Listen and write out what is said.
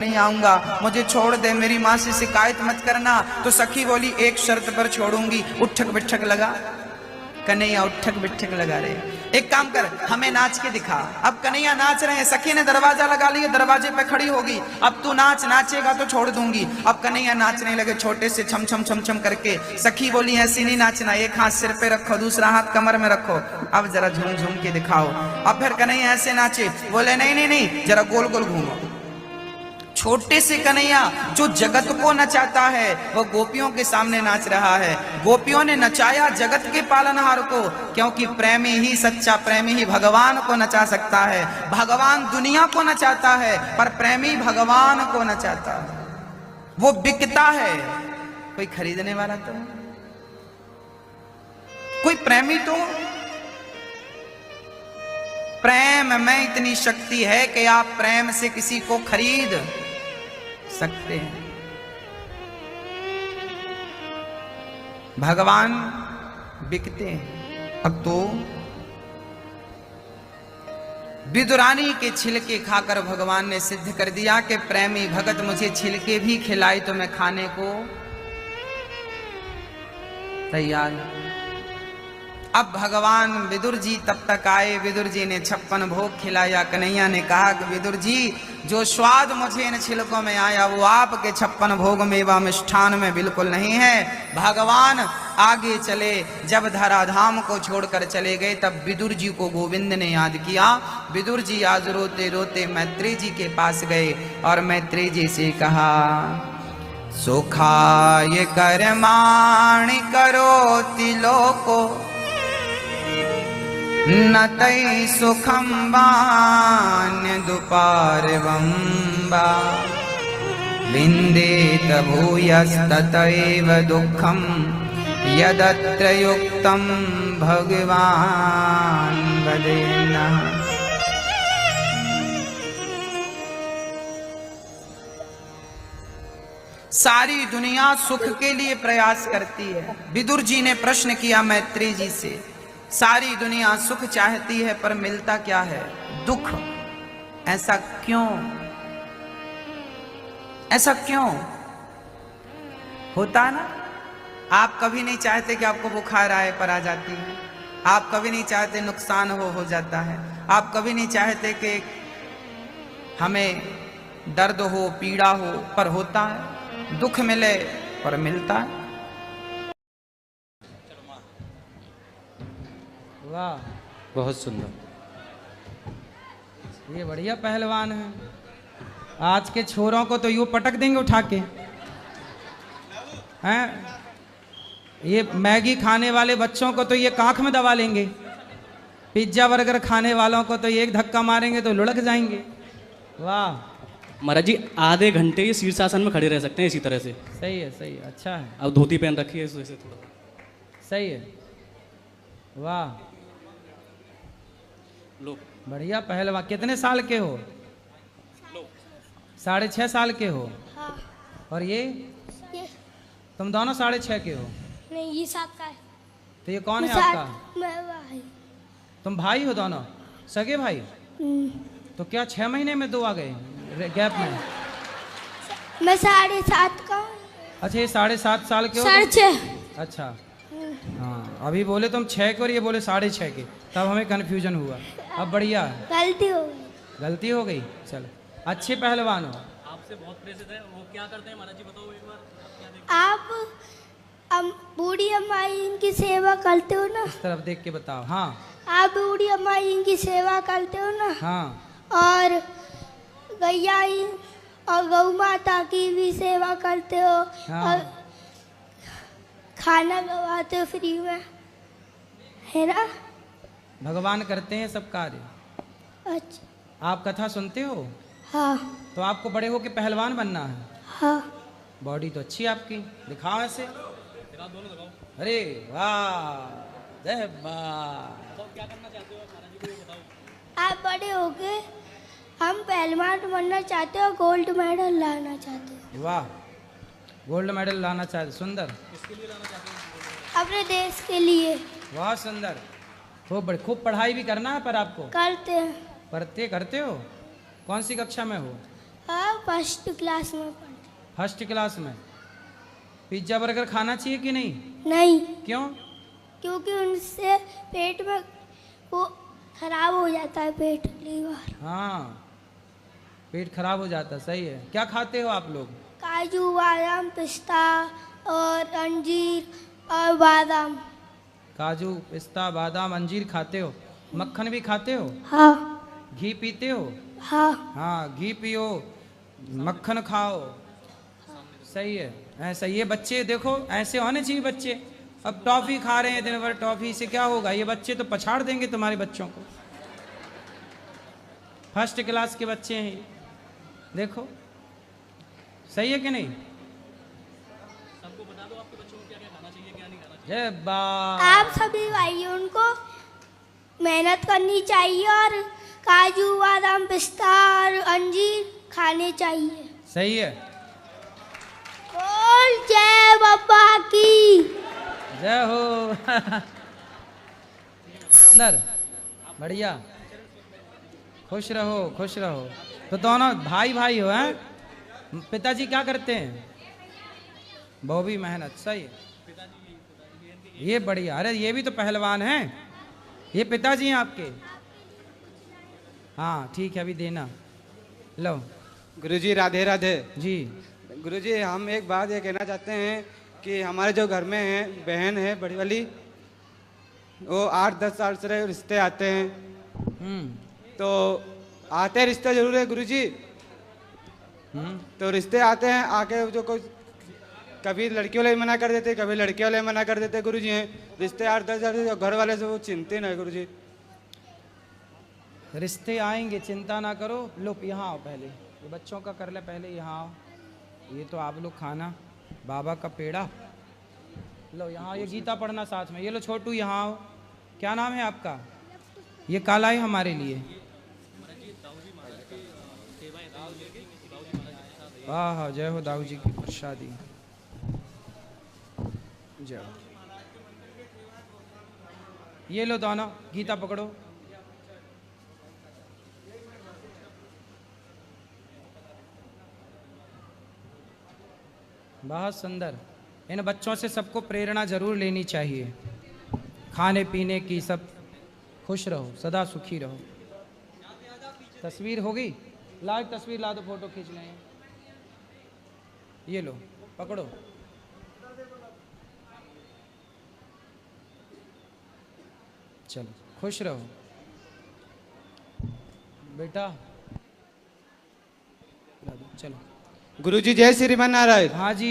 नहीं आऊंगा, मुझे छोड़ दे, मेरी माँ से शिकायत मत करना। तो सखी बोली एक शर्त पर छोड़ूंगी। उठक बिठक लगा, कन्हैया उठक बिठक लगा रहे। एक काम कर, हमें नाच के दिखा। अब कन्हैया नाच रहे हैं, सखी ने दरवाजा लगा लिया, दरवाजे पे खड़ी होगी। अब तू नाच, नाचेगा तो छोड़ दूंगी। अब कन्हैया नाचने लगे छोटे से छम छम छम छम करके। सखी बोली ऐसी नहीं नाचना, एक हाथ सिर पे रखो, दूसरा हाथ कमर में रखो, अब जरा झूम झूम के दिखाओ। अब फिर कन्हैया ऐसे नाचे। बोले नहीं नहीं नहीं, जरा गोल गोल घूमो। छोटे से कन्हैया जो जगत को नचाता है वह गोपियों के सामने नाच रहा है। गोपियों ने नचाया जगत के पालनहार को, क्योंकि प्रेमी ही सच्चा प्रेमी ही भगवान को नचा सकता है। भगवान दुनिया को नचाता है पर प्रेमी भगवान को नचाता है। वो बिकता है, कोई खरीदने वाला तो, कोई प्रेमी तो। प्रेम में इतनी शक्ति है कि आप प्रेम से किसी को खरीद सकते हैं। भगवान बिकते हैं। अब तो विदुरानी के छिलके खाकर भगवान ने सिद्ध कर दिया कि प्रेमी भगत मुझे छिलके भी खिलाए तो मैं खाने को तैयार। अब भगवान विदुर जी तब तक आए। विदुर जी ने 56 भोग खिलाया। कन्हैया ने कहा कि विदुर जी, जो स्वाद मुझे इन छिलकों में आया वो आपके 56 भोग मेवा मिष्ठान में बिल्कुल नहीं है। भगवान आगे चले। जब धराधाम को छोड़कर चले गए तब विदुर जी को गोविंद ने याद किया। विदुर जी आज रोते रोते मैत्री जी के पास गए और मैत्री जी से कहा, सुखाय कर्माणि करोति लोको न तै सुखम वान्य दुपारवंबा विन्देत भूयस्ततैव दुःखं यदत्र युक्तं भगवान् वदेन्नः। सारी दुनिया सुख के लिए प्रयास करती है। विदुर जी ने प्रश्न किया मैत्री जी से, सारी दुनिया सुख चाहती है पर मिलता क्या है? दुख। ऐसा क्यों? ऐसा क्यों होता है ना? आप कभी नहीं चाहते कि आपको बुखार आए पर आ जाती है। आप कभी नहीं चाहते नुकसान हो जाता है। आप कभी नहीं चाहते कि हमें दर्द हो, पीड़ा हो, पर होता है। दुख मिले पर मिलता है। वाह, बहुत सुंदर। ये बढ़िया पहलवान है। आज के छोरों को तो यूं पटक देंगे उठा के, हैं? ये मैगी खाने वाले बच्चों को तो ये कांख में दबा लेंगे। पिज्जा बर्गर खाने वालों को तो ये एक धक्का मारेंगे तो लुढ़क जाएंगे। वाह महाराज जी, आधे घंटे ये शीर्षासन में खड़े रह सकते हैं इसी तरह से। सही है, सही है, अच्छा है। अब धोती पहन रखी है इससे थोड़ा सही है। वाह, लो बढ़िया पहलवान। कितने साल के हो? 6.5 साल के हो? हाँ। और ये तुम दोनों 6.5 के हो? नहीं, ये 7 का है। तो ये कौन है मैं आपका? मैं भाई। तुम भाई हो दोनों? सगे भाई? तो क्या 6 महीने में 2 आ गए गैप में? मैं 7.5 का हूँ। अच्छा, ये 7.5 साल के हो? 6.5। अच्छा, हाँ। अभी बोले तुम 6 के और ये बोले 6.5 के, तब हमें कन्फ्यूजन हुआ। अब बढ़िया है। गलती हो गई। गलती हो गई, चलो। अच्छे पहलवान हो। आपसे बहुत प्रेरित है। वो क्या करते हैं महाराज जी, बताओ एक बार। आप बूढ़ी अम्मा इनकी सेवा करते हो ना? इस तरफ देख के बताओ। हाँ। आप बूढ़ी अम्मा इनकी सेवा करते हो ना? हाँ। और गैया और गौ माता की भी सेवा करते हो। हाँ। और खाना खवाते हो फ्री में, है ना? भगवान करते हैं सब कार्य। अच्छा। आप कथा सुनते हो? हाँ। तो आपको बड़े होके पहलवान बनना है। हाँ। बॉडी तो अच्छी है आपकी, दिखाओ ऐसे। अरे वाह, जय वाह। क्या करना चाहते हो महाराज जी को बताओ। आप बड़े हो गए, हम पहलवान बनना चाहते हो, गोल्ड मेडल लाना चाहते हो। वाह, गोल्ड मेडल लाना चाहते, सुंदर। किसके लिए लाना चाहते हो? अपने देश के लिए। बहुत सुंदर। खूब पढ़ाई भी करना है पर आपको? करते हैं। पढ़ते करते हो? कौन सी कक्षा में हो? हाँ फर्स्ट क्लास में पढ़। फर्स्ट क्लास में। पिज्जा बर्गर खाना चाहिए कि नहीं? नहीं, क्यों? क्योंकि उनसे पेट में वो खराब हो जाता है, पेट लीवर। हाँ, पेट खराब हो जाता, सही है। क्या खाते हो आप लोग? काजू बादाम पिस्ता और अंजीर और बादाम। काजू पिस्ता बादाम अंजीर खाते हो? मक्खन भी खाते हो? हाँ घी पीते हो? हाँ। हाँ, घी पियो, मक्खन खाओ, सही है। ऐसा ये बच्चे देखो, ऐसे होने चाहिए बच्चे। अब टॉफी खा रहे हैं दिन भर, टॉफी से क्या होगा? ये बच्चे तो पछाड़ देंगे तुम्हारे बच्चों को। फर्स्ट क्लास के बच्चे हैं ये, देखो, सही है कि नहीं? सबको बता दो आपके बच्चों को क्या क्या खाना चाहिए, क्या नहीं खाना जय चाहिए। बा। आप सभी भाइयों उनको मेहनत करनी चाहिए और काजू बादाम पिस्ता और अंजीर खाने चाहिए। सही है। बोल जय बाबा की जय हो। सुंदर, बढ़िया, खुश रहो खुश रहो। तो दोनों भाई भाई हो हैं? पिताजी क्या करते हैं? वो भी मेहनत, सही है। ये बढ़िया। अरे ये भी तो पहलवान हैं। ये पिताजी हैं आपके? हाँ ठीक है, अभी देना। लो गुरुजी राधे राधे। जी। गुरुजी हम एक बात ये कहना चाहते हैं कि हमारे जो घर में है बहन है बड़ी वाली, वो 8-10 साल से रिश्ते आते हैं। तो आते रिश्ते जरूर है गुरुजी। तो रिश्ते आते हैं, आके जो कोई कभी लड़की वाले मना कर देते, कभी लड़के वाले मना कर देते गुरुजी। हैं रिश्ते 8-10 साल से, घर वाले से वो चिंतित है गुरुजी। रिश्ते आएंगे, चिंता ना करो। लो यहाँ आओ, पहले ये बच्चों का कर ले, पहले यहाँ आओ। ये तो आप लोग खाना, बाबा का पेड़ा। लो यहाँ, ये गीता पढ़ना साथ में। ये लो छोटू, यहाँ आओ। क्या नाम है आपका? ये काला है हमारे लिए। वाह हाँ, जय हो दाऊ जी की प्रसादी। जय हो। ये लो दोनों, गीता पकड़ो। बहुत सुंदर। इन बच्चों से सबको प्रेरणा जरूर लेनी चाहिए, खाने पीने की। सब खुश रहो, सदा सुखी रहो। तस्वीर होगी? ला एक तस्वीर ला दो, फोटो खींच लें। ये लो पकड़ो। चलो खुश रहो बेटा। चलो गुरुजी जय श्रीमान नारायण। हाँ जी।